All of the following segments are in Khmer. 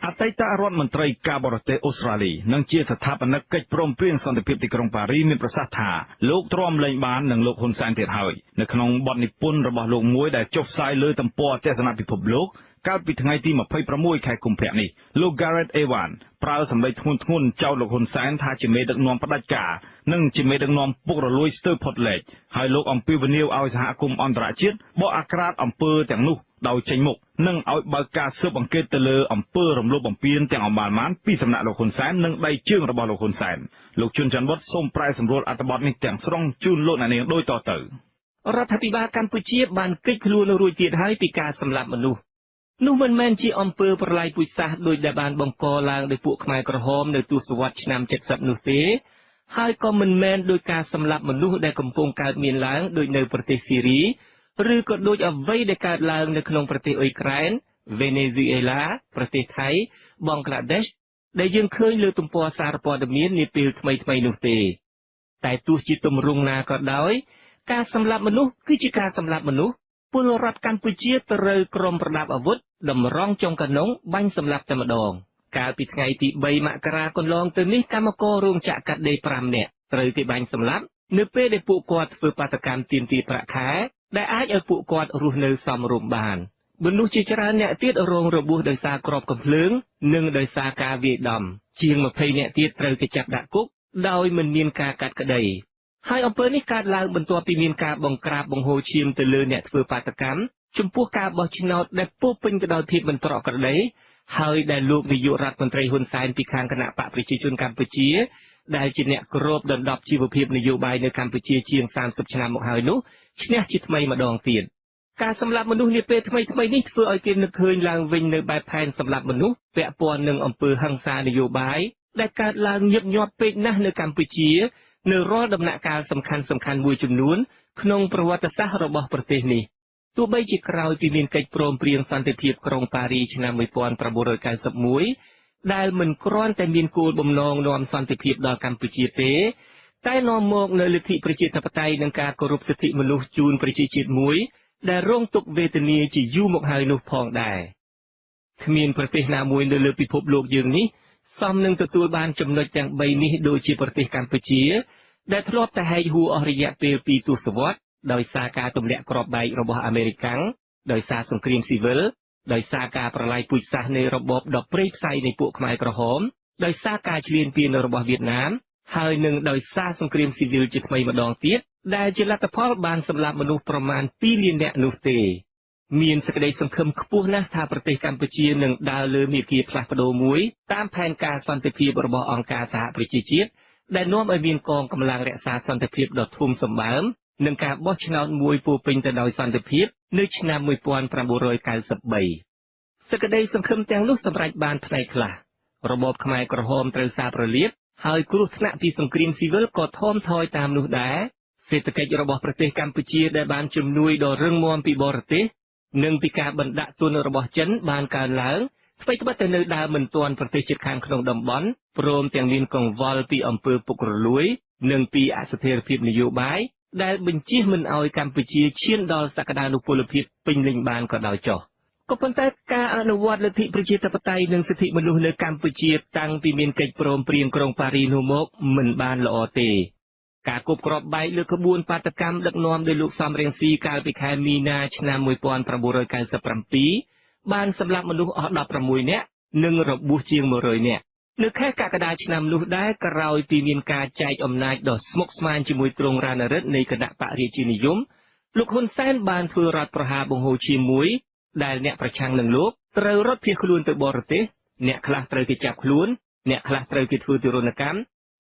អតីតរដ្ឋមន្ត្រីការបរទេសអូស្ត្រាលីនិងជាស្ថាបនិកកិច្ចព្រមព្រៀងសន្តិភាពទីក្រុងប៉ារីមានប្រសាសន៍ថាលោកទ្រាំលែងបាននឹងលោកហ៊ុនសែនទៀតហើយនៅក្នុងបទនិពន្ធរបស់លោកមួយដែលចុះផ្សាយលើទំព័រទស្សនពិភពលោកកាលពីថ្ងៃទី26ខែកុម្ភៈនេះលោក Gareth Evans ប្រើសម្ដីធ្ងន់ធ្ងរចោទលោកហ៊ុនសែនថាជាមេដឹកនាំផ្ដាច់ការនិងជាមេដឹកនាំពុករលួយស្ទើរផុតលេខហើយលោកអំពាវនាវឲ្យសហគមន៍អន្តរជាតិបកអាក្រាតអំពើទាំងនោះដោយចេញមុខនិងឲ្យបើកការស៊ើបអង្កេតទៅលើអំពើរំលោភបំពានទាំងអម្បាលម៉ានពីសំណាក់លោកហ៊ុនសែននិងដៃជើងរបស់លោកហ៊ុនសែនលោកជួនច័ន្ទវុឌ្ឍសូមប្រែសម្រួលអត្ថបទនេះទាំងស្រុងជូនលោកអ្នកនាងដូចតទៅរដ្ឋាភិបាលកម្ពុជាបានកិច្ចខ្លួនរួចទៀតហើយពីការសម្លាប់មនុស្សនោះមិនមែនជាអំពើប្រល័យពូជសាសន៍ដោយដែលបានបង្កឡើងដោយពួកខ្មែរក្រហមនៅទសវត្សរ៍ឆ្នាំ70នោះទេហើយក៏មិនមែនដោយការសម្លាប់មនុស្សដែលកំពុងកើតមានឡើងដោយនៅប្រទេសស៊ីរីឬក៏ដូចអ្វីដែលកើតឡើងនៅក្នុងប្រទេសអ៊ុយក្រែនវេណេស៊ុយអេឡាប្រទេសថៃបង់ក្លាដេសដែលយើងឃើញលើទំព័រសារព័ត៌មាននាពេលថ្មីនោះទេតែទោះជាទម្រង់ណាក៏ដោយការសម្លាប់មនុស្សគឺជាការសម្លាប់មនុស្សពលរដ្ឋកម្ពុជាត្រូវក្រុមប្រដាប់អាវុធតម្រង់ចុងកណ្ដុងបាញ់សម្លាប់តែម្ដងកាលពីថ្ងៃទី3មករាកន្លងទៅនេះកម្មកររោងចក្រកាត់ដេរ5នាក់ត្រូវគេបាញ់សម្លាប់នៅពេលដែលពួកគាត់ធ្វើបាតកម្មទាមទារប្រាក់ខែដែលអាចឲ្យពួកគាត់រស់នៅសមរម្យបានមនុស្សជាច្រើនអ្នកទៀតរងរបួសដោយសារគ្រាប់កាំភ្លើងនិងដោយសារការវាយដំជាង20នាក់ទៀតត្រូវគេចាប់ដាក់គុកដោយមិនមានការកាត់ក្តីហើយអំពើនេះកើតឡើងបន្ទាប់ពីមានការបង្ក្រាបបង្ហូរឈាមទៅលើអ្នកធ្វើបាតកម្មចំពោះការបោះឆ្នោតដែលពោរពេញទៅដោយភាពមិនប្រក្រតីហើយដែលលោកនាយករដ្ឋមន្ត្រីហ៊ុនសែនពីខាងគណៈបកប្រជាជនកម្ពុជាដែលជាអ្នកគ្របដណ្ដប់ជីវភាពនយោបាយនៅកម្ពុជាជាង30ឆ្នាំមកហើយនោះឈ្នះជាថ្មីម្ដងទៀតការសម្លាប់មនុស្សនាពេលថ្មីនេះធ្វើឲ្យគេនឹកឃើញឡើងវិញនៅបែបផែនសម្លាប់មនុស្សពាក់ព័ន្ធនឹងអំពើហិង្សានយោបាយដែលកើតឡើងញឹកញាប់ពេកណាស់នៅកម្ពុជានៅរាល់ដំណាក់កាលសំខាន់មួយចំនួនក្នុងប្រវត្តិសាស្ត្ររបស់ប្រទេសនេះទោះបីជាក្រោយពីមានកិច្ចព្រមព្រៀងសន្តិភាពក្រុងប៉ារីឆ្នាំ1991ដែលមិនគ្រាន់តែមានគោលបំណងនាំសន្តិភាពដល់កម្ពុជាទេតែនាំមកនូវលទ្ធិប្រជាធិបតេយ្យនិងការគោរពសិទ្ធិមនុស្សជូនប្រជាជាតិមួយដែលរងទុក្ខវេទនាជាយូរមកហើយនោះផងដែរគ្មានប្រទេសណាមួយនៅលើពិភពលោកយើងនេះសមនឹងទទួលបានចំណុចទាំង3នេះដូចជាប្រទេសកម្ពុជាដែលធ្លាប់តែហែកហួរអស់រយៈពេល2ទសវត្សរ៍ដោយសារការទម្លាក់គ្រាប់បែករបស់អាមេរិកដោយសារសង្គ្រាមស៊ីវិលដោយសារការប្រល័យពូជសាសន៍នៃរបបដប់ព្រៃផ្សៃនៃពួកខ្មែរក្រហមដោយសារការឈ្លានពានរបស់វៀតណាមហើយនឹងដោយសារសង្គ្រាមស៊ីវិលជាថ្មីម្ដងទៀតដែលជាលទ្ធផលបានសម្លាប់មនុស្សប្រមាណ2លាននាក់នោះទេមានសេចក្តីសង្ឃឹមខ្ពស់ណាស់ថាប្រទេសកម្ពុជានឹងដើរលើមាគ៌ាផ្លាស់ប្ដូរមួយតាមផែនការសន្តិភាពរបស់អង្គការសហប្រជាជាតិដែលនាំឲ្យមានកងកម្លាំងរក្សាសន្តិភាពដ៏ធំសម្បើមនិងការបោះឆ្នោតមួយពោរពេញទៅដោយសន្តិភាពនៅឆ្នាំ1993សេចក្តីសង្ឃឹមទាំងនោះសម្រេចបានផ្នែកខ្លះរបបខ្មែរក្រហមត្រូវសារប្រលាបហើយគ្រោះថ្នាក់ពីសង្គ្រាមស៊ីវិលក៏ថមថយតាមនោះដែរសេដ្ឋកិច្ចរបស់ប្រទេសកម្ពុជាដែលបានជំនួយដ៏រឹងមាំពីបរទេសនិងពីការបណ្ដាក់ទុនរបស់ចិនបានកើនឡើងថ្មីត្បិតតែនៅដើមមិនទាន់ប្រទេសជិតខាងក្នុងតំបន់ព្រមទាំងមានកង្វល់ពីអំពើពុករលួយនិងពីអស្ថិរភាពនយោបាយដែលបញ្ជៀសមិនឲ្យកម្ពុជាឈានដល់សក្តានុពលភាពពេញលេញបានក៏ដោយចុះក៏ប៉ុន្តែការអនុវត្តលទ្ធិប្រជាធិបតេយ្យនិងសិទ្ធិមនុស្សនៅកម្ពុជាតាំងពីមានកិច្ចព្រមព្រៀងក្រុងប៉ារីនោះមកមិនបានល្អទេការគប់គ្រាប់បែកលើក្បួនបាតកម្មដឹកនាំដោយលោកសំរងស៊ីកាលពីខែមីនាឆ្នាំ1997បានសម្លាប់មនុស្សអស់16នាក់និងរបួសជាង100នាក់នៅខែកក្កដាឆ្នាំនោះដែរក្រោយពីមានការចែកអំណាចដ៏ស្មុគស្មាញជាមួយទ្រង់រណរិទ្ធនៃគណៈបករាជានិយមលោកហ៊ុនសែនបានធ្វើរដ្ឋប្រហារបង្ហូរឈាមមួយដែលអ្នកប្រឆាំងនឹងលោកត្រូវរត់ភៀសខ្លួនទៅបរទេសអ្នកខ្លះត្រូវគេចាប់ខ្លួនអ្នកខ្លះត្រូវគេធ្វើទារុណកម្ម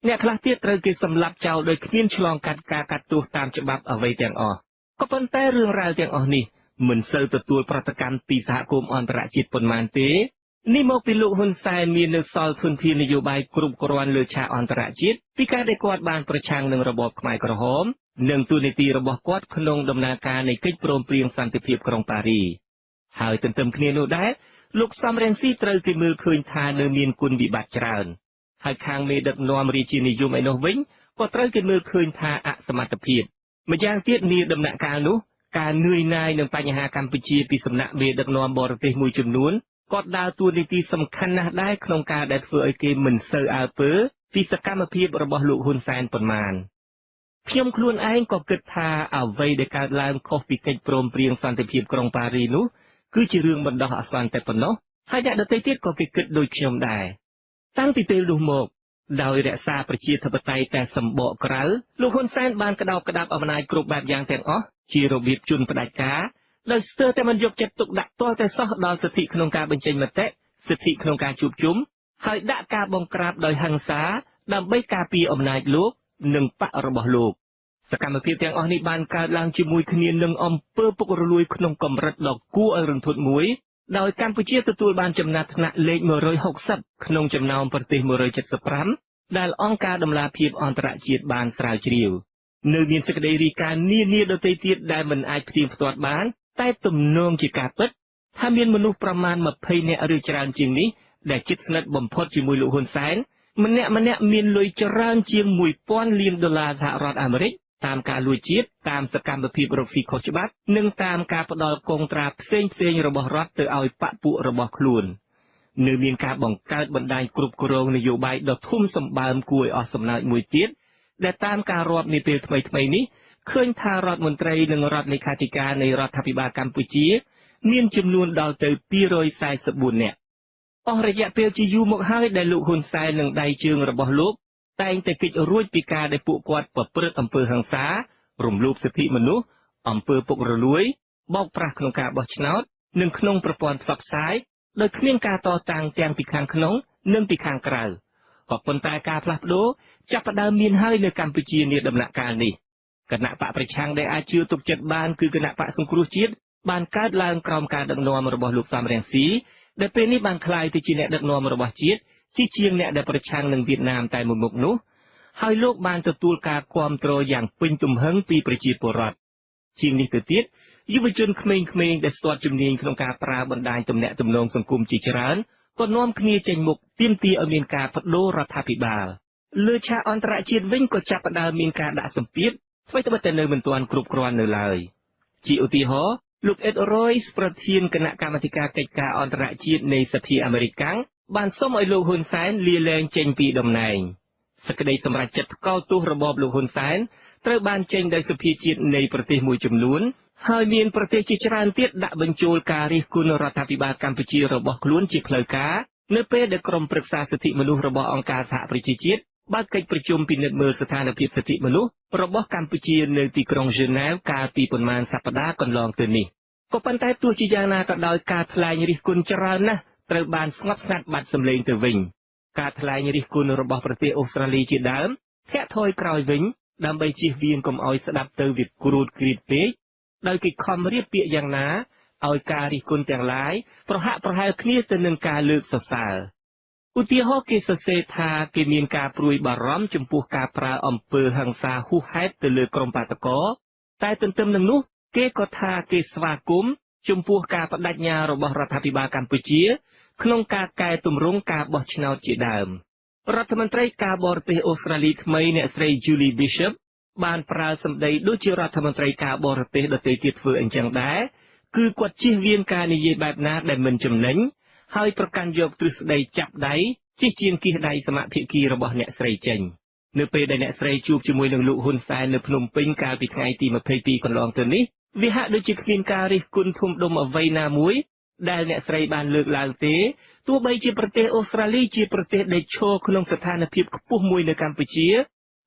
អ្នកខ្លះទៀតត្រូវគេសម្លាប់ចោលដោយគ្មានឆ្លងកាត់ការកាត់ទោសតាមច្បាប់អ្វីទាំងអស់ក៏ប៉ុន្តែរឿងរ៉ាវទាំងអស់នេះមិនសូវទទួលប្រតិកម្មពីសហគមន៍អន្តរជាតិប៉ុន្មានទេនេះមកពីលោកហ៊ុនសែនមាននៅសល់ធនធាននយោបាយគ្រប់គ្រាន់លើឆាកអន្តរជាតិពីការដែលគាត់បានប្រឆាំងនឹងរបបខ្មែរក្រហមនិងទូនីតិរបស់គាត់ក្នុងដំណើរការនៃកិច្ចព្រមព្រៀងសន្តិភាពក្រុងប៉ារីហើយទន្ទឹមគ្នានោះដែរលោកសំរងស៊ីត្រូវគេមើលឃើញថានៅមានគុណវិបត្តិច្រើនហើយខាងមេដឹកនាំរាជានិយមឯនោះវិញក៏ត្រូវគេមើលឃើញថាអសមត្ថភាពម្យ៉ាងទៀតនាដំណាក់កាលនោះការនឿយណាយនឹងបញ្ហាកម្ពុជាពីសំណាក់មេដឹកនាំបរទេសមួយចំនួន គាត់ដើរតួនាទីសំខាន់ណាស់ដែរក្នុងការដែលធ្វើឲ្យគេមិនសូវអើពើពីសកម្មភាពរបស់លោកហ៊ុនសែនប៉ុន្មានខ្ញុំខ្លួនឯងក៏គិតថាអ្វីដែលកើតឡើងខុសពីកិច្ចព្រមព្រៀងសន្តិភាពក្រុងប៉ារីសនោះគឺជារឿងបណ្ដោះអាសន្នតែប៉ុណ្ណោះហើយអ្នកដទៃទៀតក៏គេគិតដូចខ្ញុំដែរតាំងពីពេលនោះមកដោយរក្សាប្រជាធិបតេយ្យតែសម្បកក្រៅលោកហ៊ុនសែនបានក្តោបក្តាប់អំណាចគ្រប់បែបយ៉ាងទាំងអស់ជារបៀបជន់ផ្ដាច់ការដោយស្ទើរតែមិនយកចិត្តទុកដាក់ទាល់តែសោះដល់សិទ្ធិក្នុងការបញ្ចេញមតិសិទ្ធិក្នុងការជួបជុំហើយដាក់ការបង្ក្រាបដោយហិង្សាដើម្បីការពារអំណាចលោកនិងបករបស់លោកសកម្មភាពទាំងអស់នេះបានកើតឡើងជាមួយគ្នានឹងអំពើពុករលួយក្នុងកម្រិតដ៏គួរឲ្យរន្ធត់មួយដោយកម្ពុជាទទួលបានចំណាត់ថ្នាក់លេខ160ក្នុងចំណោមប្រទេស175ដែលអង្គការដំឡាភិបអន្តរជាតិបានស្រាវជ្រាវនៅមានសេចក្តីរាយការណ៍នានាដទៃទៀតដែលមិនអាចផ្ទៀងផ្ទាត់បានតែទំនងជាការពិតថាមានមនុស្សប្រមាណ20នាក់ឬច្រើនជាងនេះដែលជិតស្និទ្ធបំផុតជាមួយលោកហ៊ុនសែនម្នាក់មានលុយច្រើនជាង$1000 លានសហរដ្ឋអាមេរិកតាមការលួចជាតិតាមសកម្មភាពរកស៊ីខុសច្បាប់និងតាមការផ្ដាល់កងត្រាផ្សេងរបស់រដ្ឋទៅឲ្យបកពួករបស់ខ្លួននៅមានការបង្កើតបណ្ដាញគ្រប់គ្រងនយោបាយដ៏ធំសម្បើមគួរឲ្យអស់សំណើចមួយទៀតដែលតាមការរាប់នាពេលថ្មីនេះឃើញថារដ្ឋមន្ត្រីនិងរដ្ឋលេខាធិការនៃរដ្ឋាភិបាលកម្ពុជាមានចំនួនដល់ទៅ244នាក់អស់រយៈពេលជាយូរមកហើយដែលលោកហ៊ុនសែននិងដៃជើងរបស់លោកតែងតែគេចរួចពីការដែលពួកគាត់ប្រព្រឹត្តអំពើហិង្សារំលោភសិទ្ធិមនុស្សអំពើពុករលួយបោកប្រាស់ក្នុងការបោះឆ្នោតនិងក្នុងប្រព័ន្ធផ្សព្វផ្សាយដោយគ្មានការតតាំងទាំងពីខាងក្នុងនិងពីខាងក្រៅក៏ប៉ុន្តែការផ្លាស់ប្ដូរចាប់ផ្ដើមមានហើយនៅកម្ពុជានាដំណាក់កាលនេះគណៈបកប្រឆាំងដែលអាចជឿទុកចិត្តបានគឺគណៈបកសង្គ្រោះជាតិបានកើតឡើងក្រោមការដឹកនាំរបស់លោកសំរងស៊ីដែលពេលនេះបានក្លាយទៅជាអ្នកដឹកនាំរបស់ជាតិជាងអ្នកដែលប្រឆាំងនឹងវៀតណាមតែមួយមុខនោះហើយលោកបានទទួលការគាំទ្រយ៉ាងពេញទំហឹងពីប្រជាពលរដ្ឋជាងនេះទៅទៀតយុវជនក្មេងៗដែលស្ទាត់ជំនាញក្នុងការប្រើបណ្ដាញទំនាក់ទំនងសង្គមជាច្រើនក៏នាំគ្នាចេញមុខទាមទារឲ្យមានការបដូររដ្ឋាភិបាលលើឆាកអន្តរជាតិវិញក៏ចាប់ផ្ដើមមានការដាក់សម្ពាធអ្វីត្បិតតែនៅមិនទាន់គ្រប់គ្រាន់នៅឡើយជាឧទាហរណ៍លោកអ៊ិតរ៉ុយส์ប្រធានគណៈកម្មាធិការកិច្ចការអន្តរជាតិនៃសភាអាមេរិកបានសុំឲ្យលោកហ៊ុនសែនលាលែងចេញពីតំណែងសេចក្តីសម្រេចចិត្តថ្កោលទោសរបបលោកហ៊ុនសែនត្រូវបានចេញដោយសភាជាតិនៃប្រទេសមួយចំនួនហើយមានប្រទេសជាច្រើនទៀតដាក់បញ្ចូលការរិះគន់រដ្ឋាភិបាលកម្ពុជារបស់ខ្លួនជាផ្លូវការនៅពេលដែលក្រុមប្រឹក្សាសិទ្ធិមនុស្សរបស់អង្គការសហប្រជាជាតិបើកកិច្ចប្រជុំពិនិត្យមើលស្ថានភាពសិទ្ធិមនុស្សរបស់កម្ពុជានៅទីក្រុងហ្សឺណែវកាលពីប៉ុន្មានសប្តាហ៍កន្លងទៅនេះក៏ប៉ុន្តែទោះជាយ៉ាងណាក៏ដោយការថ្លែងរិះគន់ច្រើនណាស់ត្រូវបានស្ងប់ស្ងាត់បាត់សម្លេងទៅវិញការថ្លែងរិះគន់របស់ប្រទេសអូស្ត្រាលីជាដើមធាក់ថយក្រោយវិញដើម្បីជៀសវាងកុំឲ្យស្ដាប់ទៅវាគ្រូតគ្រៀតពេកដោយគេខំរៀបពាក្យយ៉ាងណាឲ្យការរិះគន់ទាំងឡាយប្រហាក់ប្រហែលគ្នាទៅនឹងការលើកសរសើរឧទាហរណ៍គេសរសេរថាគេមានការព្រួយបារម្ភចំពោះការប្រើអំពើហិង្សាហួសហេតុទៅលើក្រុមបាតកោតែទន្ទឹមនឹងនោះគេក៏ថាគេស្វាគមន៍ចំពោះការបដិញ្ញារបស់រដ្ឋាភិបាលកម្ពុជាក្នុងការកែទម្រង់ការបោះឆ្នោតជាដើមរដ្ឋមន្ត្រីការបរទេសអូស្ត្រាលីថ្មីអ្នកស្រី Julie Bishop បានប្រើសម្ដីដូចជារដ្ឋមន្ត្រីការបរទេសដទៃទៀតធ្វើអញ្ចឹងដែរគឺគាត់ជៀសវាងការនិយាយបែបណាដែលមិនចំណេញហើយប្រកាន់យកទ្រឹស្ដីចាប់ដៃជិះជាងគៀសដៃសមាភិកីរបស់អ្នកស្រីចេញនៅពេលដែលអ្នកស្រីជួបជាមួយនឹងលោកហ៊ុនសែននៅភ្នំពេញកាលពីថ្ងៃទី22កន្លងទៅនេះវាហាក់ដូចជាគ្មានការរិះគន់ធំដុំអ្វីណាមួយដែលអ្នកស្រីបានលើកឡើងទេទោះបីជាប្រទេសអូស្ត្រាលីជាប្រទេសដែលឈរក្នុងស្ថានភាពខ្ពស់មួយនៅកម្ពុជា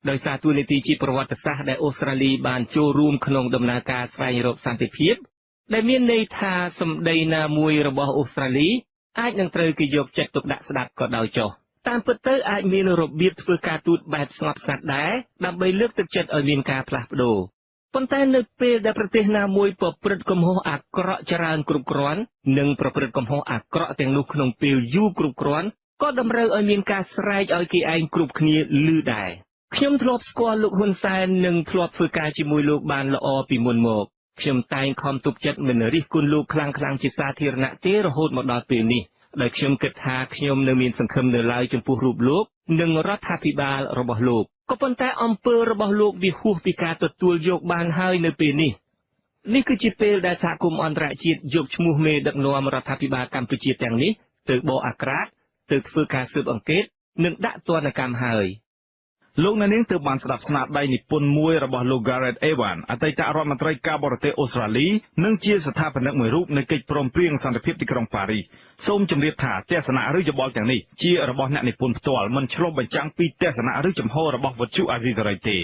ដោយសារតួនាទីជាប្រវត្តិសាស្ត្រដែលអូស្ត្រាលីបានចូលរួមក្នុងដំណើរការស្វែងរកសន្តិភាពដែលមានន័យថាសម្ដីណាមួយរបស់អូស្ត្រាលីអាចនឹងត្រូវគេយកចិត្តទុកដាក់ស្ដាប់ក៏ដោយចុះតាមពិតទៅអាចមានរបៀបធ្វើការទូតបែបស្ងប់ស្ងាត់ដែរដើម្បីលើកទឹកចិត្តឲ្យមានការផ្លាស់ប្ដូរប៉ុន្តែនៅពេលដែលប្រទេសណាមួយប្រព្រឹត្តកំហុសអាក្រក់ច្រើនគ្រប់គ្រាន់និងប្រព្រឹត្តកំហុសអាក្រក់ទាំងនោះក្នុងពេលយូរគ្រប់គ្រាន់ក៏តម្រូវឲ្យមានការស្រែកឲ្យគេឯងគ្រប់គ្នាឮដែរខ្ញុំធ្លាប់ស្គាល់លោកហ៊ុនសែននិងធ្លាប់ធ្វើការជាមួយលោកបានល្អពីមុនមកខ្ញុំតែងខំទប់ចិត្តមិនរិះគន់លោកខ្លាំងៗជាសាធារណៈទេរហូតមកដល់ពេលនេះដោយខ្ញុំគិតថាខ្ញុំនៅមានសង្ឃឹមនៅឡើយចំពោះរូបលោកនិងរដ្ឋាភិបាលរបស់លោកក៏ប៉ុន្តែអំពើរបស់លោកវាហួសពីការទទួលយកបានហើយនៅពេលនេះ នេះគឺជាពេលដែលសហគមន៍អន្តរជាតិយកឈ្មោះមេដឹកនាំរដ្ឋាភិបាលកម្ពុជាទាំងនេះទៅបកអាក្រាតទៅធ្វើការស៊ើបអង្កេតនិងដាក់ទណ្ឌកម្មហើយ លោកអ្នកនាងទើបបានស្ដាប់ស្នាដៃនិពន្ធមួយរបស់លោក Gareth Evans អតីតរដ្ឋមន្ត្រីការបរទេសអូស្ត្រាលីនិងជាស្ថាបនិកមួយរូបនៃកិច្ចព្រមព្រៀងសន្តិភាពទីក្រុងប៉ារីសសូមជម្រាបថាទស្សនៈឬយោបល់ទាំងនេះជារបស់អ្នកនិពន្ធផ្ទាល់មិនឆ្លុះបញ្ចាំងពីទស្សនៈឬចំហរបស់វិទ្យុអាស៊ីសេរីទេ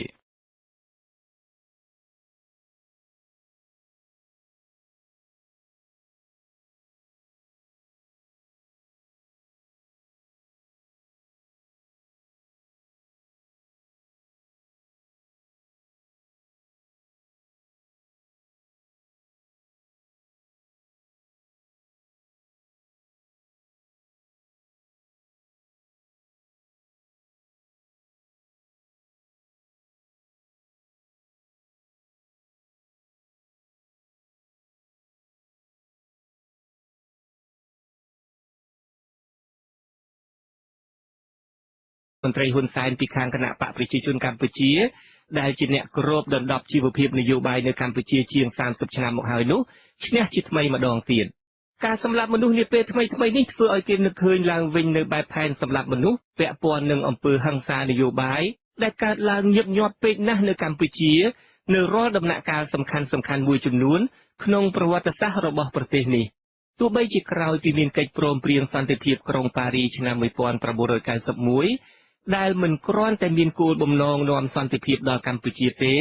មន្ត្រីហ៊ុនសែនពីខាងគណៈបកប្រជាជនកម្ពុជាដែលជាអ្នកគ្របដណ្ដប់ជីវភាពនយោបាយនៅកម្ពុជាជាង30ឆ្នាំមកហើយនោះឈ្នះជាថ្មីម្ដងទៀតការសម្លាប់មនុស្សនាពេលថ្មីនេះធ្វើឲ្យគេនឹកឃើញឡើងវិញនៅបែបផែនសម្លាប់មនុស្សពាក់ព័ន្ធនឹងអំពើហិង្សានយោបាយដែលកើតឡើងញឹកញាប់ពេកណាស់នៅកម្ពុជានៅរាល់ដំណាក់កាលសំខាន់មួយចំនួនក្នុងប្រវត្តិសាស្ត្ររបស់ប្រទេសនេះទោះបីជាក្រោយពីមានកិច្ចព្រមព្រៀងសន្តិភាពក្រុងប៉ារីឆ្នាំ1991ដែលមិនគ្រាន់តែមានគោលបំណងនាំសន្តិភាពដល់កម្ពុជាទេ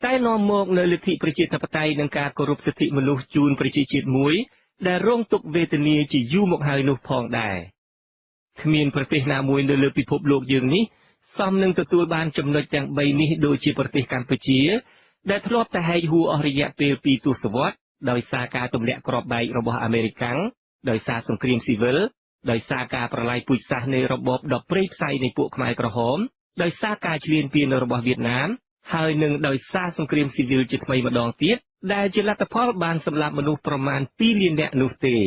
តែនាំមកនូវលទ្ធិប្រជាធិបតេយ្យនិងការគោរពសិទ្ធិមនុស្សជូនប្រជាជាតិមួយដែលរងទុក្ខវេទនាជាយូរមកហើយនោះផងដែរគ្មានប្រទេសណាមួយនៅលើពិភពលោកយើងនេះសមនឹងទទួលបានចំណុចទាំង3នេះដូចជាប្រទេសកម្ពុជាដែលធ្លាប់តែហែកហួរអស់រយៈពេល2ទសវត្សរ៍ដោយសារការទម្លាក់គ្រាប់បែករបស់អាមេរិកដោយសារសង្គ្រាមស៊ីវិលដោយសារការប្រឡាយពូជសាសន៍នៃរបបដ៏ព្រៃផ្សៃនៃពួកខ្មែរក្រហមដោយសារការឈ្លានពានរបស់វៀតណាមហើយនឹងដោយសារសង្គ្រាមស៊ីវិលជាថ្មីម្ដងទៀតដែលជាលទ្ធផលបានសម្លាប់មនុស្សប្រមាណ2លាននាក់នោះទេ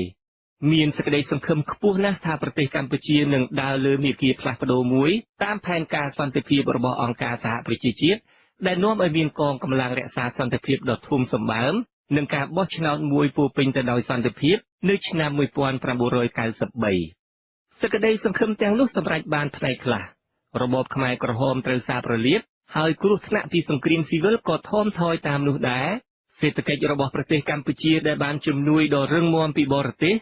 មានសេចក្តីសង្ឃឹមខ្ពស់ណាស់ថាប្រទេសកម្ពុជានឹងដើរលើមាគ៌ាផ្លាស់ប្ដូរមួយតាមផែនការសន្តិភាពរបស់អង្គការសហប្រជាជាតិដែលនាំឲ្យមានកងកម្លាំងរក្សាសន្តិភាពដ៏ធំសម្បើមនិងការបោះឆ្នោតមួយពោពេញទៅដោយសន្តិភាពនៅឆ្នាំ1993សេចក្តីសង្ឃឹមទាំងនោះសម្រេចបានផ្នែកខ្លះរបបខ្មែរក្រហមត្រូវសាបរលាបហើយគ្រោះថ្នាក់ពីសង្គ្រាមស៊ីវិលក៏ថមថយតាមនោះដែរសេដ្ឋកិច្ចរបស់ប្រទេសកម្ពុជាដែលបានជំនួយដ៏រឹងមាំពីបរទេស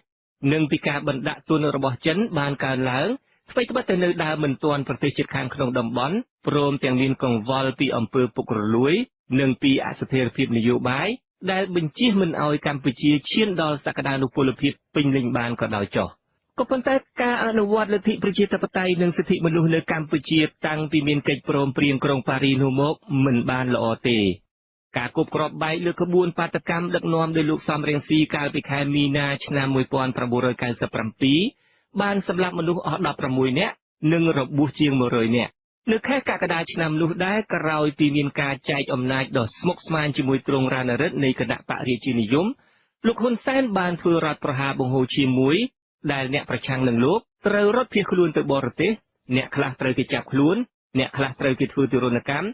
និងពីការបណ្ដាក់ទុនរបស់ចិនបានកើនឡើងថ្មីត្បិតតែនៅដើមមិនទាន់ប្រទេសជិតខាងក្នុងតំបន់ព្រមទាំងមានកង្វល់ពីអំពើពុករលួយនិងពីអស្ថិរភាពនយោបាយដែលបញ្ជៀសមិនឲ្យកម្ពុជាឈានដល់សក្តានុពលភាពពេញលេញបានក៏ដោយចុះក៏ប៉ុន្តែការអនុវត្តលទ្ធិប្រជាធិបតេយ្យនិងសិទ្ធិមនុស្សនៅកម្ពុជាតាំងពីមានកិច្ចព្រមព្រៀងក្រុងប៉ារីសនោះមកមិនបានល្អទេការគប់គ្រាប់បែកលើក្បួនបាតកម្មដឹកនាំដោយលោកសំរងស៊ីកាលពីខែមីនាឆ្នាំ1997បានសម្លាប់មនុស្សអស់16នាក់និងរបួសជាង100នាក់នៅខែកក្កដាឆ្នាំនោះដែរក្រោយពីមានការចែកអំណាចដ៏ស្មុគស្មាញជាមួយទ្រង់រណរិទ្ធនៃគណៈបករាជានិយមលោកហ៊ុនសែនបានធ្វើរដ្ឋប្រហារបង្ហូរឈាមមួយដែលអ្នកប្រឆាំងនឹងលោកត្រូវរត់ភៀសខ្លួនទៅបរទេសអ្នកខ្លះត្រូវគេចាប់ខ្លួនអ្នកខ្លះត្រូវគេធ្វើទារុណកម្ម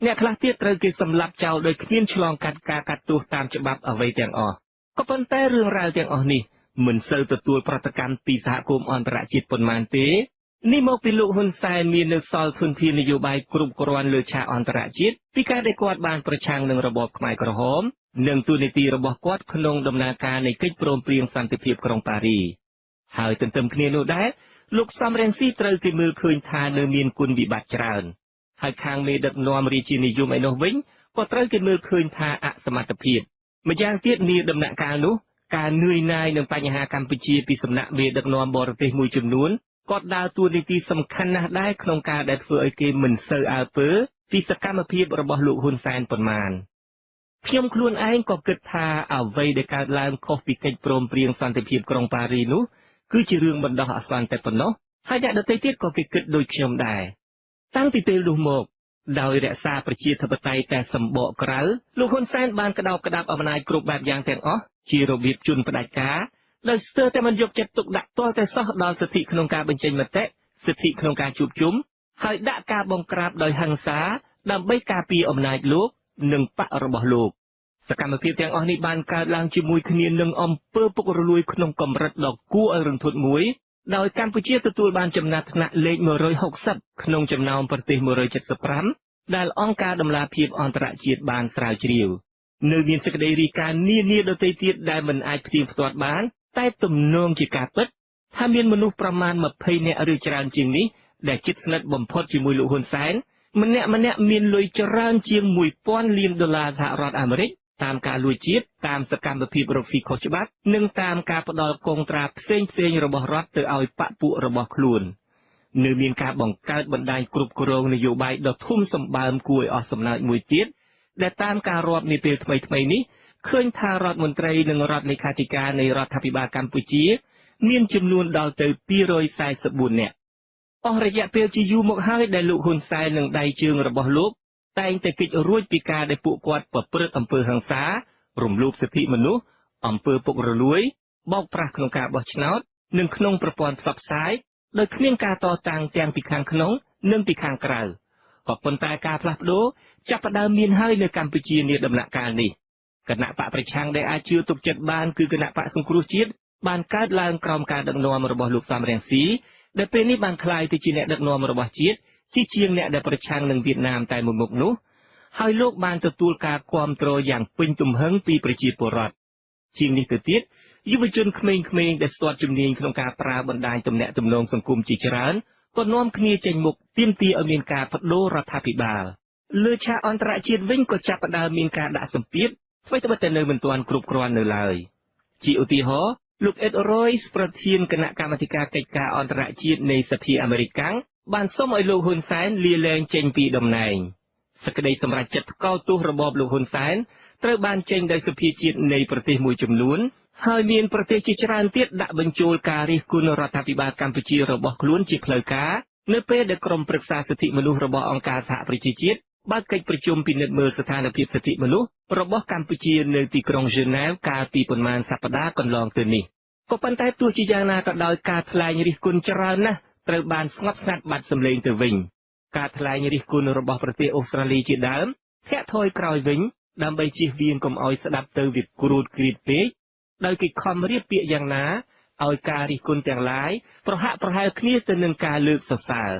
អ្នកខ្លះទៀតត្រូវគេសម្លាប់ចោលដោយគ្មានឆ្លងកាត់ការកាត់ទោសតាមច្បាប់អ្វីទាំងអស់ក៏ប៉ុន្តែរឿងរ៉ាវទាំងអស់នេះមិនសូវទទួលប្រតិកម្មពីសហគមន៍អន្តរជាតិប៉ុន្មានទេនេះមកពីលោកហ៊ុនសែនមាននៅសល់ធនធាននយោបាយគ្រប់គ្រាន់លើឆាកអន្តរជាតិពីការដែលគាត់បានប្រឆាំងនឹងរបបខ្មែរក្រហមនិងទូនីតិរបស់គាត់ក្នុងដំណើរការនៃកិច្ចព្រមព្រៀងសន្តិភាពក្រុងប៉ារីហើយទន្ទឹមគ្នានោះដែរលោកសំរងស៊ីត្រូវគេមើលឃើញថានៅមានគុណវិបត្តិច្រើនហើយខាងមេដឹកនាំរាជានិយមឯនោះវិញក៏ត្រូវគេមើលឃើញថាអសមត្ថភាពម្យ៉ាងទៀតនាដំណាក់កាលនោះការនឿយណាយនឹងបញ្ហាកម្ពុជាពីសំណាក់មេដឹកនាំបរទេសមួយចំនួនក៏ដើរតួនាទីសំខាន់ណាស់ដែរក្នុងការដែលធ្វើឲ្យគេមិនសូវអើពើពីសកម្មភាពរបស់លោកហ៊ុនសែនប៉ុន្មានខ្ញុំខ្លួនឯងក៏គិតថាអ្វីដែលកើតឡើងខុសពីកិច្ចព្រមព្រៀងសន្តិភាពក្រុងប៉ារីនោះគឺជារឿងបណ្ដោះអាសន្នតែប៉ុណ្ណោះហើយអ្នកដទៃទៀតក៏គេគិតដូចខ្ញុំដែរតាំងពីពេលនោះមកដោយរក្សាប្រជាធិបតេយ្យតែសម្បកក្រៅលោកហ៊ុនសែនបានក្តោបក្តាប់អំណាចគ្រប់បែបយ៉ាងទាំងអស់ជារបៀបជន់ផ្ដាច់ការដោយស្ទើរតែមិនយកចិត្តទុកដាក់ទាល់តែសោះដល់សិទ្ធិក្នុងការបញ្ចេញមតិសិទ្ធិក្នុងការជួបជុំហើយដាក់ការបង្ក្រាបដោយហិង្សាដើម្បីការពារអំណាចលោកនិងបករបស់លោក សកម្មភាពទាំងអស់នេះបានកើតឡើងជាមួយគ្នានឹងអំពើពុករលួយក្នុងកម្រិតដ៏គួរឲ្យរន្ធត់មួយដោយកម្ពុជាទទួលបានចំណាត់ថ្នាក់លេខ160ក្នុងចំណោមប្រទេស175ដែលអង្គការដំឡាភិបអន្តរជាតិបានស្រាវជ្រាវនៅមានសេចក្តីរាយការណ៍នានាដទៃទៀតដែលមិនអាចផ្ទៀងផ្ទាត់បានតែទំនងជាការពិតថាមានមនុស្សប្រមាណ20នាក់ឬច្រើនជាងនេះដែលជិតស្និទ្ធបំផុតជាមួយលោកហ៊ុនសែនម្នាក់មានលុយច្រើនជាង$1000 លានសហរដ្ឋអាមេរិកតាមការលួចជាតិតាមសកម្មភាពរកស៊ីខុសច្បាប់និងតាមការផ្ដាល់កងត្រាផ្សេងរបស់រដ្ឋទៅឲ្យបកពួករបស់ខ្លួននៅមានការបង្កើតបណ្ដាញគ្រប់គ្រងនយោបាយដ៏ធំសម្បើមគួរឲ្យអស់សំណើចមួយទៀតដែលតាមការរាប់នាពេលថ្មីនេះឃើញថារដ្ឋមន្ត្រីនិងរដ្ឋលេខាធិការនៃរដ្ឋាភិបាលកម្ពុជាមានចំនួនដល់ទៅ244នាក់អស់រយៈពេលជាយូរមកហើយដែលលោកហ៊ុនសែននិងដៃជើងរបស់លោកតែងតែគេចរួចពីការដែលពួកគាត់ប្រព្រឹត្តអំពើហិង្សារំលោភសិទ្ធិមនុស្សអំពើពុករលួយបោកប្រាស់ក្នុងការបោះឆ្នោតនិងក្នុងប្រព័ន្ធផ្សព្វផ្សាយដោយគ្មានការតតាំងទាំងពីខាងក្នុងនិងពីខាងក្រៅក៏ប៉ុន្តែការផ្លាស់ប្ដូរចាប់ផ្ដើមមានហើយនៅកម្ពុជានាដំណាក់កាលនេះគណៈបកប្រឆាំងដែលអាចជឿទុកចិត្តបានគឺគណៈបកសង្គ្រោះជាតិបានកើតឡើងក្រោមការដឹកនាំរបស់លោកសំរងស៊ីដែលពេលនេះបានក្លាយទៅជាអ្នកដឹកនាំរបស់ជាតិជាងអ្នកដែលប្រឆាំងនឹងវៀតណាមតែមួយមុខនោះហើយលោកបានទទួលការគាំទ្រយ៉ាងពេញទំហឹងពីប្រជាពលរដ្ឋជាងនេះទៅទៀតយុវជនក្មេងៗដែលស្ទាត់ជំនាញក្នុងការប្រើបណ្ដាញទំនាក់ទំនងសង្គមជាច្រើនក៏នាំគ្នាចេញមុខទាមទារឲ្យមានការបដូររដ្ឋាភិបាលលើឆាកអន្តរជាតិវិញក៏ចាប់ផ្ដើមមានការដាក់សម្ពាធអ្វីត្បិតតែនៅមិនទាន់គ្រប់គ្រាន់នៅឡើយជាឧទាហរណ៍លោកអេដរ៉ុយប្រធានគណៈកម្មាធិការកិច្ចការអន្តរជាតិនៃសភាអាមេរិកបានសុំឲ្យលោកហ៊ុនសែនលាលែងចេញពីតំណែងសេចក្តីសម្រេចចិត្តថ្កោលទោសរបបលោកហ៊ុនសែនត្រូវបានចេញដោយសភាជាតិនៃប្រទេសមួយចំនួនហើយមានប្រទេសជាច្រើនទៀតដាក់បញ្ចូលការរិះគន់រដ្ឋាភិបាលកម្ពុជារបស់ខ្លួនជាផ្លូវការនៅពេលដែលក្រុមប្រឹក្សាសិទ្ធិមនុស្សរបស់អង្គការសហប្រជាជាតិបើកកិច្ចប្រជុំពិនិត្យមើលស្ថានភាពសិទ្ធិមនុស្សរបស់កម្ពុជានៅទីក្រុងហ្សឺណែវកាលពីប៉ុន្មានសប្តាហ៍កន្លងទៅនេះក៏ប៉ុន្តែទោះជាយ៉ាងណាក៏ដោយការថ្លែងរិះគន់ច្រើនណាស់ត្រូវបានស្ងប់ស្ងាត់បាត់សម្លេងទៅវិញការថ្លែងរិះគន់របស់ប្រទេសអូស្ត្រាលីជាដើមធាក់ថយក្រោយវិញដើម្បីជៀសវាងកុំឲ្យស្ដាប់ទៅវាគ្រូតគ្រៀតពេកដោយគេខំរៀបពាក្យយ៉ាងណាឲ្យការរិះគន់ទាំងឡាយប្រហាក់ប្រហែលគ្នាទៅនឹងការលើកសរសើរ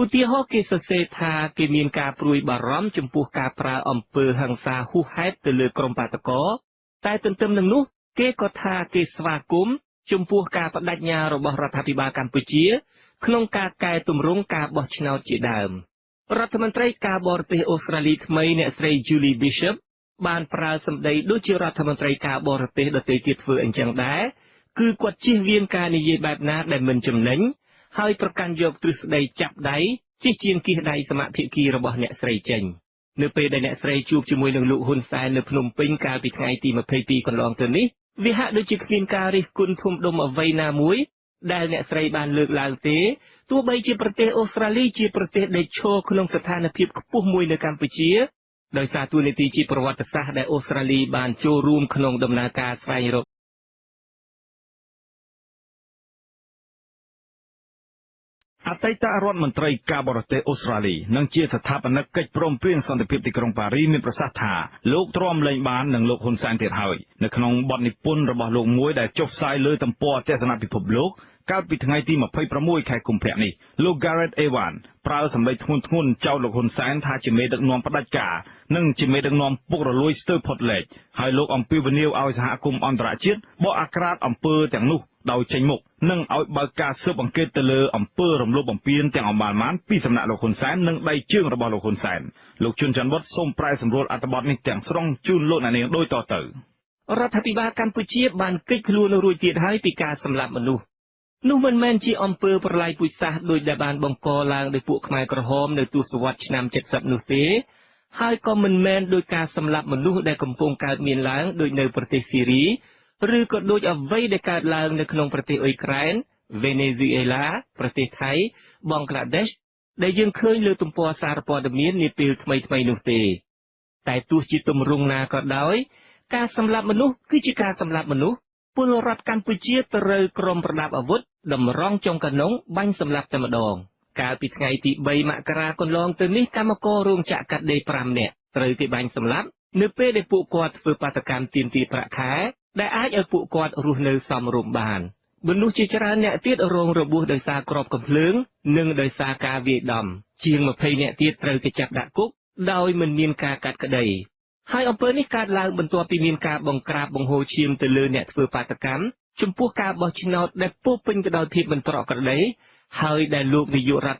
ឧទាហរណ៍គេសរសេរថាគេមានការព្រួយបារម្ភចំពោះការប្រើអំពើហិង្សាហួសហេតុទៅលើក្រុមបាតកោតែទន្ទឹមនឹងនោះគេក៏ថាគេស្វាគមន៍ចំពោះការបដិញ្ញារបស់រដ្ឋាភិបាលកម្ពុជាក្នុងការកែទម្រង់ការបោះឆ្នោតជាដើមរដ្ឋមន្ត្រីការបរទេសអូស្ត្រាលីថ្មីអ្នកស្រី Julie Bishop បានប្រើសម្ដីដូចជារដ្ឋមន្ត្រីការបរទេសដទៃទៀតធ្វើអញ្ចឹងដែរគឺគាត់ជៀសវាងការនិយាយបែបណាដែលមិនចំណេញហើយប្រកាន់យកទ្រឹស្ដីចាប់ដៃជិះជាងគៀសដៃសមាភិកីរបស់អ្នកស្រីចេញនៅពេលដែលអ្នកស្រីជួបជាមួយនឹងលោកហ៊ុនសែននៅភ្នំពេញកាលពីថ្ងៃទី22កន្លងទៅនេះវាហាក់ដូចជាគ្មានការរិះគន់ធំដុំអ្វីណាមួយដែលអ្នកស្រីបានលើកឡើងទេទោះបីជាប្រទេសអូស្ត្រាលីជាប្រទេសដែលឈរក្នុងស្ថានភាពខ្ពស់មួយនៅកម្ពុជាដោយសារតួនាទីជាប្រវត្តិសាស្ត្រដែលអូស្ត្រាលីបានចូលរួមក្នុងដំណើរការស្វែងរកអតីតរដ្ឋមន្ត្រីការបរទេសអូស្ត្រាលីនិងជាស្ថាបនិកកិច្ចព្រមព្រៀងសន្តិភាពទីក្រុងប៉ារីមានប្រសាសន៍ថាលោកទ្រាំលែងបាននឹងលោកហ៊ុនសែនទៀតហើយនៅក្នុងបទនិពន្ធរបស់លោកមួយដែលចុះផ្សាយលើទំព័រទស្សនពិភពលោកកាលពីថ្ងៃទី26ខែកុម្ភៈនេះលោក Gareth Evans ប្រើសម្ដីធ្ងន់ធ្ងរចោទលោកហ៊ុនសែនថាជាមេដឹកនាំផ្ដាច់ការនិងជាមេដឹកនាំពុករលួយស្ទើរផុតលេខហើយលោកអំពាវនាវឲ្យសហគមន៍អន្តរជាតិបកអាក្រាតអំពើទាំងនោះដោយចេញមុខនិងឲ្យបើកការស៊ើបអង្កេតទៅលើអំពើរំលោភបំពានទាំងអម្បាលម៉ានពីសំណាក់លោកហ៊ុនសែននិងដៃជើងរបស់លោកហ៊ុនសែនលោកជុនច័ន្ទវុឌ្ឍសូមប្រែសម្រួលអត្ថបទនេះទាំងស្រុងជូនលោកអ្នកនាងដូចតទៅរដ្ឋាភិបាលកម្ពុជាបានគេចខ្លួនរួចទៀតហើយពីការសម្លាប់មនុស្សនោះមិនមែនជាអំពើប្រល័យពូជសាសន៍ដោយដែលបានបង្កឡើងដោយពួកខ្មែរក្រហមនៅទសវត្សរ៍ឆ្នាំ70នោះទេហើយក៏មិនមែនដោយការសម្លាប់មនុស្សដែលកំពុងកើតមានឡើងដោយនៅប្រទេសស៊ីរីឬក៏ដូចអ្វីដែលកើតឡើងនៅក្នុងប្រទេសអ៊ុយក្រែនវេណេស៊ុយអេឡាប្រទេសថៃបង់ក្លាដេសដែលយើងឃើញលើទំព័រសារព័ត៌មាននាពេលថ្មីនោះទេតែទោះជាទម្រង់ណាក៏ដោយការសម្លាប់មនុស្សគឺជាការសម្លាប់មនុស្សពលរដ្ឋកម្ពុជាត្រូវក្រុមប្រដាប់អាវុធតម្រង់ចុងកណ្ដុងបាញ់សម្លាប់តែម្ដងកាលពីថ្ងៃទី3មករាកន្លងទៅនេះកម្មកររោងចក្រកាត់ដេរ5នាក់ត្រូវគេបាញ់សម្លាប់ នៅពេលដែលពួកគាត់ធ្វើបាតកម្មទាមទារប្រាក់ខែដែលអាចឲ្យពួកគាត់រស់នៅសមរម្យបានមនុស្សជាច្រើនអ្នកទៀតរងរបួសដោយសារគ្រាប់កាំភ្លើងនិងដោយសារការវាយដំជាង20អ្នកទៀតត្រូវគេចាប់ដាក់គុកដោយមិនមានការកាត់ក្តីហើយអំពើនេះកើតឡើងបន្ទាប់ពីមានការបង្ក្រាបបង្ហូរឈាមទៅលើអ្នកធ្វើបាតកម្មចំពោះការបោះឆ្នោតដែលពោពេញទៅដោយភាពមិនប្រក្រតីហើយដែលលោកនាយករដ្ឋ